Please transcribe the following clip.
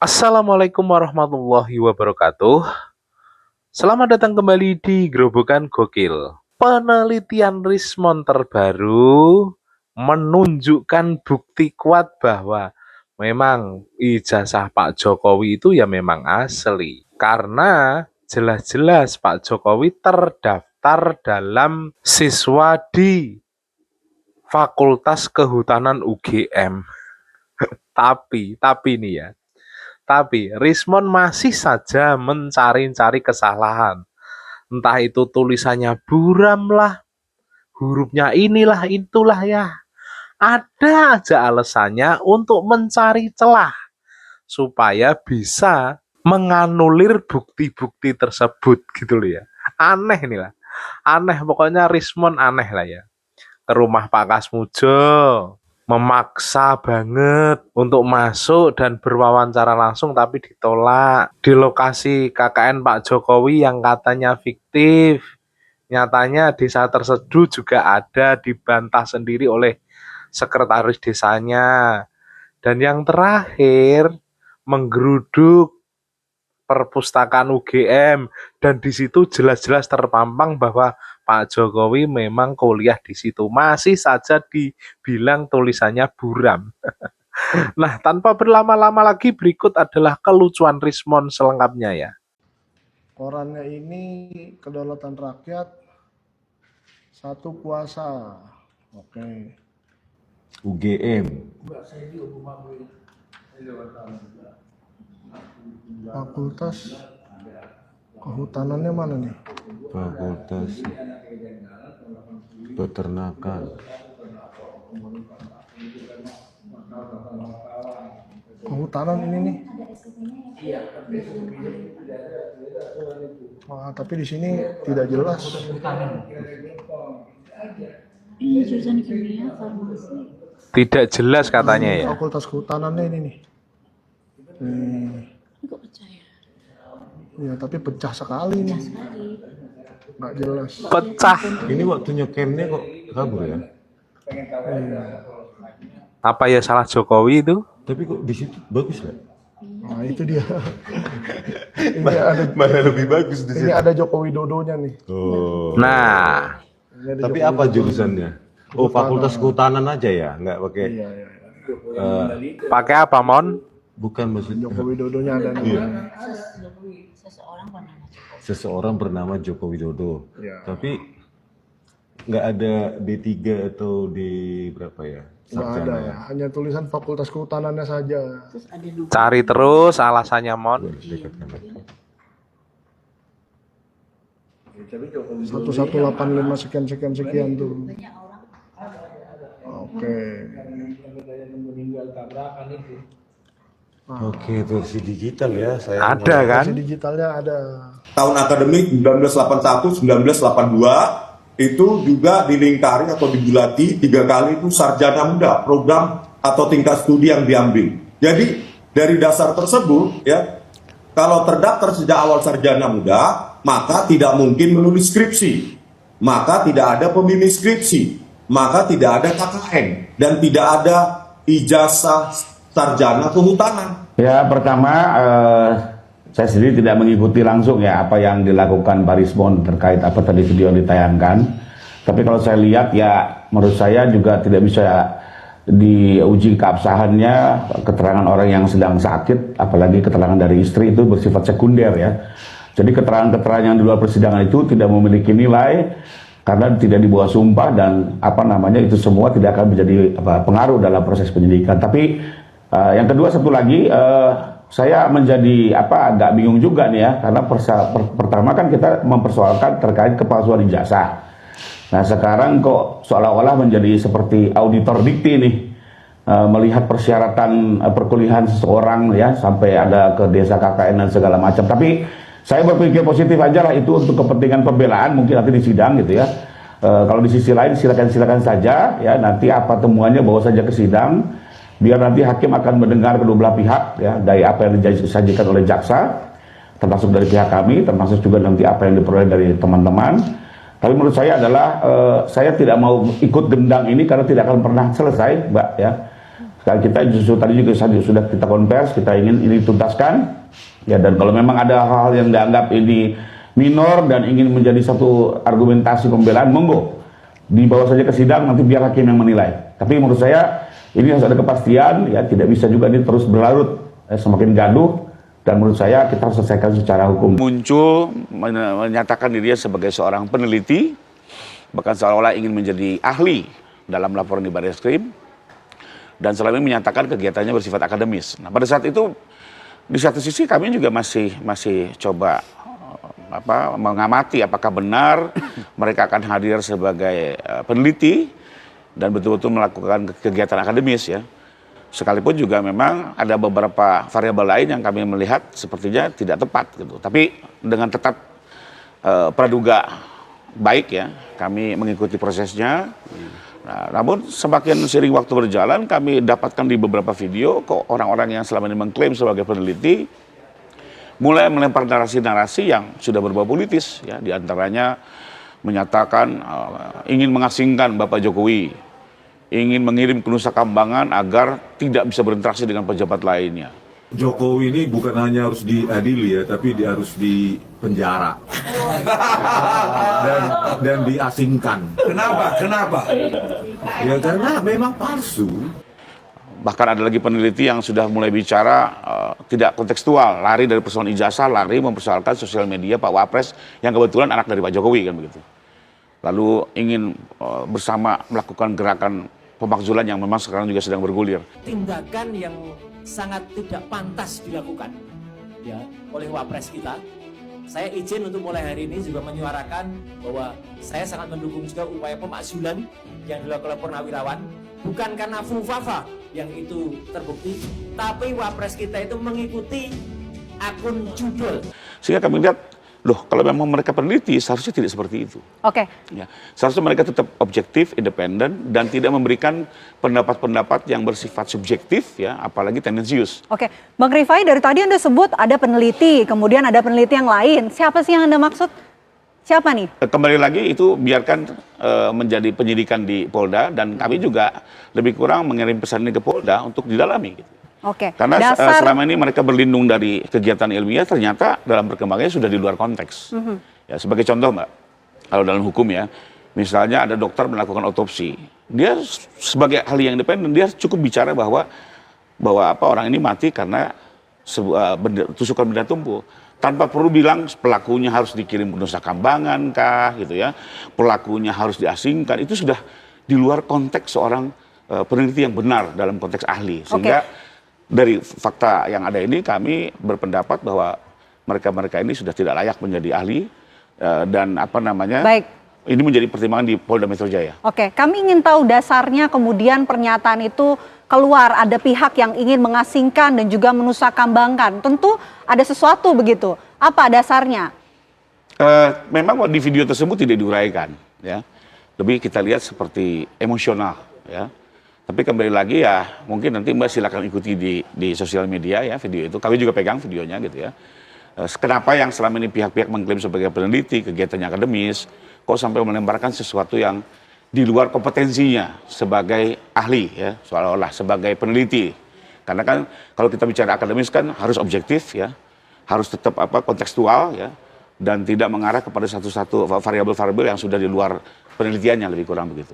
Assalamualaikum warahmatullahi wabarakatuh. Selamat datang kembali di Grobogan Gokil. Penelitian Rismond terbaru menunjukkan bukti kuat bahwa memang ijazah Pak Jokowi itu ya memang asli. Karena jelas-jelas Pak Jokowi terdaftar dalam siswa di Fakultas Kehutanan UGM. Tapi nih ya. Tapi Rismond masih saja mencari-cari kesalahan. Entah itu tulisannya buram lah, hurufnya inilah itulah ya. Ada aja alasannya untuk mencari celah supaya bisa menganulir bukti-bukti tersebut gitu loh ya. Aneh nih lah. Aneh pokoknya Rismond aneh lah ya. Ke rumah Pak Kasmujo, memaksa banget untuk masuk dan berwawancara langsung tapi ditolak. Di lokasi KKN Pak Jokowi yang katanya fiktif, nyatanya desa tersedu juga ada, dibantah sendiri oleh sekretaris desanya. Dan yang terakhir, menggeruduk perpustakaan UGM dan di situ jelas-jelas terpampang bahwa Pak Jokowi memang kuliah di situ. Masih saja dibilang tulisannya buram. Nah, tanpa berlama-lama lagi berikut adalah kelucuan Rismond selengkapnya ya. Korannya ini Kedaulatan Rakyat, Satu Kuasa. Oke. UGM. Fakultas Kehutanannya mana nih? Fakultas Peternakan. Kehutanan ini nih. Wah, tapi di sini tidak jelas. Iya, jurusan kimia, farmasi. Tidak jelas katanya ya. Fakultas Kehutanannya ini nih. Ini kok percaya? Ya, tapi pecah sekali nih. Sekali. Nggak jelas. Pecah. Ini waktunya campnya kok kabur ya? Apa ya salah Jokowi itu? Tapi kok di situ bagus ya? Nah, itu dia. Ini ada Mana lebih bagus di ini situ? ada Joko Widodonya nih. Oh. Nah, Ini ada Tapi Joko apa Widodo. jurusannya? Oh, Fakultas Kehutanan aja ya, nggak pakai. Iya, iya. pakai apa Mon? Bukan maksudnya Joko Widodonya ada nih. Iya. Seseorang bernama Jokowi. Seseorang bernama Joko Widodo. Iya. Tapi nggak ada D3 atau D berapa ya? Nggak ada, Sarjana ya? hanya tulisan Fakultas Kehutanannya saja. Terus ada dua. Cari terus alasannya Mon. Dekatkan lagi. 1185 sekian tuh. Banyak orang. Oke. Oke, versi digital ya. Saya Ada kan? Versi digitalnya ada. Tahun akademik 1981-1982 itu juga dilingkari atau dibulati 3 kali itu sarjana muda, program atau tingkat studi yang diambil. Jadi dari dasar tersebut ya, kalau terdaftar sejak awal sarjana muda, maka tidak mungkin menulis skripsi, maka tidak ada pembimbing skripsi, maka tidak ada KKN dan tidak ada ijazah sarjana kehutanan. Ya, pertama saya sendiri tidak mengikuti langsung ya apa yang dilakukan Pak Rismond terkait apa tadi video yang ditayangkan. Tapi kalau saya lihat ya menurut saya juga tidak bisa diuji keabsahannya keterangan orang yang sedang sakit, apalagi keterangan dari istri itu bersifat sekunder ya. Jadi keterangan-keterangan yang di luar persidangan itu tidak memiliki nilai karena tidak dibawa sumpah dan apa namanya itu semua tidak akan menjadi pengaruh dalam proses penyidikan. Tapi yang kedua satu lagi saya menjadi agak bingung juga nih ya karena pertama kan kita mempersoalkan terkait kepalsuan ijazah. Nah sekarang kok seolah-olah menjadi seperti auditor dikti nih melihat persyaratan perkuliahan seseorang ya sampai ada ke desa KKN dan segala macam. Tapi saya berpikir positif aja lah itu untuk kepentingan pembelaan mungkin nanti di sidang gitu ya. Kalau di sisi lain silakan saja ya nanti apa temuannya bawa saja ke sidang. Biar nanti hakim akan mendengar kedua belah pihak ya dari apa yang disajikan oleh jaksa, termasuk dari pihak kami, termasuk juga nanti apa yang diperoleh dari teman-teman. Tapi menurut saya adalah saya tidak mau ikut gendang ini karena tidak akan pernah selesai, Mbak ya. Sekarang kita justru tadi juga sudah kita konvers, kita ingin ini dituntaskan. Ya, dan kalau memang ada hal-hal yang dianggap ini minor dan ingin menjadi satu argumentasi pembelaan, monggo dibawa saja ke sidang, nanti biar hakim yang menilai. Tapi menurut saya ini harus ada kepastian, ya, tidak bisa juga ini terus berlarut, semakin gaduh. Dan menurut saya kita harus selesaikan secara hukum. Muncul menyatakan dirinya sebagai seorang peneliti, bahkan seolah-olah ingin menjadi ahli dalam laporan di Barreskrim, dan selama ini menyatakan kegiatannya bersifat akademis. Nah, pada saat itu di satu sisi kami juga masih coba mengamati apakah benar mereka akan hadir sebagai peneliti dan betul-betul melakukan kegiatan akademis, ya. Sekalipun juga memang ada beberapa variabel lain yang kami melihat sepertinya tidak tepat gitu. Tapi dengan tetap praduga baik, ya, kami mengikuti prosesnya. Nah, namun semakin sering waktu berjalan, kami dapatkan di beberapa video kok orang-orang yang selama ini mengklaim sebagai peneliti mulai melempar narasi-narasi yang sudah berbau politis, ya, diantaranya menyatakan ingin mengasingkan Bapak Jokowi, ingin mengirim ke Nusa Kambangan agar tidak bisa berinteraksi dengan pejabat lainnya. Jokowi ini bukan hanya harus diadili ya, tapi dia harus dipenjara dan diasingkan. Kenapa? Ya karena memang palsu. Bahkan ada lagi peneliti yang sudah mulai bicara tidak kontekstual, lari dari persoalan ijazah, lari mempersoalkan sosial media Pak Wapres yang kebetulan anak dari Pak Jokowi, kan begitu. Lalu ingin bersama melakukan gerakan pemakzulan yang memang sekarang juga sedang bergulir. Tindakan yang sangat tidak pantas dilakukan, ya, oleh Wapres kita. Saya izin untuk mulai hari ini juga menyuarakan bahwa saya sangat mendukung juga upaya pemakzulan yang dilakukan oleh Purnawirawan, bukan karena fufafa yang itu terbukti, tapi Wapres kita itu mengikuti akun judul. Sehingga kami lihat, loh, kalau memang mereka peneliti seharusnya tidak seperti itu. Oke. Ya, seharusnya mereka tetap objektif, independen, dan tidak memberikan pendapat-pendapat yang bersifat subjektif, ya, apalagi tendensius. Oke, Bang Rifai, dari tadi Anda sebut ada peneliti, kemudian ada peneliti yang lain. Siapa sih yang Anda maksud? Siapa nih? Kembali lagi itu biarkan menjadi penyidikan di Polda, dan kami juga lebih kurang mengirim pesan ini ke Polda untuk didalami, gitu. Oke. Karena selama ini mereka berlindung dari kegiatan ilmiah, ternyata dalam perkembangannya sudah di luar konteks. Ya, sebagai contoh, Mbak, kalau dalam hukum, ya, misalnya ada dokter melakukan otopsi, dia sebagai ahli yang independen, dia cukup bicara bahwa orang ini mati karena tusukan benda tumpul, tanpa perlu bilang pelakunya harus dikirim ke Nusa Kambangan kah, gitu, ya, pelakunya harus diasingkan. Itu sudah di luar konteks seorang peneliti yang benar dalam konteks ahli. Sehingga dari fakta yang ada ini kami berpendapat bahwa mereka ini sudah tidak layak menjadi ahli, dan Baik. ini menjadi pertimbangan di Polda Metro Jaya. Oke, kami ingin tahu dasarnya kemudian pernyataan itu keluar, ada pihak yang ingin mengasingkan dan juga menusakambangkan. Tentu ada sesuatu begitu. Apa dasarnya? Memang di video tersebut tidak diuraikan, ya. Lebih kita lihat seperti emosional, ya. Tapi kembali lagi, ya, mungkin nanti Mbak silakan ikuti di sosial media, ya, video itu. Kami juga pegang videonya, gitu, ya. Kenapa yang selama ini pihak-pihak mengklaim sebagai peneliti, kegiatannya akademis, kok sampai melemparkan sesuatu yang di luar kompetensinya sebagai ahli, ya, seolah-olah sebagai peneliti. Karena kan kalau kita bicara akademis kan harus objektif, ya, harus tetap kontekstual, ya, dan tidak mengarah kepada satu-satu variabel-variabel yang sudah di luar penelitiannya, lebih kurang begitu.